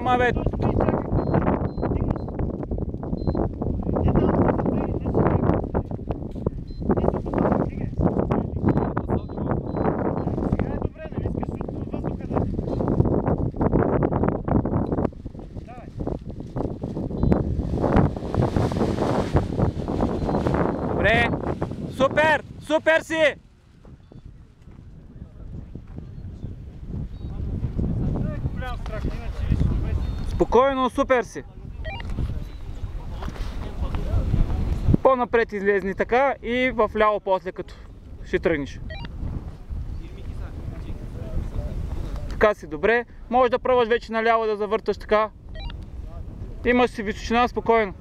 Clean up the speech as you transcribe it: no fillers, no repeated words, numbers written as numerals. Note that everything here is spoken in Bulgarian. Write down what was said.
Няма бе. Добре. Супер! Супер си! Спокойно, супер си! По-напред излезни така и в ляво после като ще тръгнеш. Така си, добре. Може да пробваш вече наляво да завърташ така. Имаш си височина, спокойно.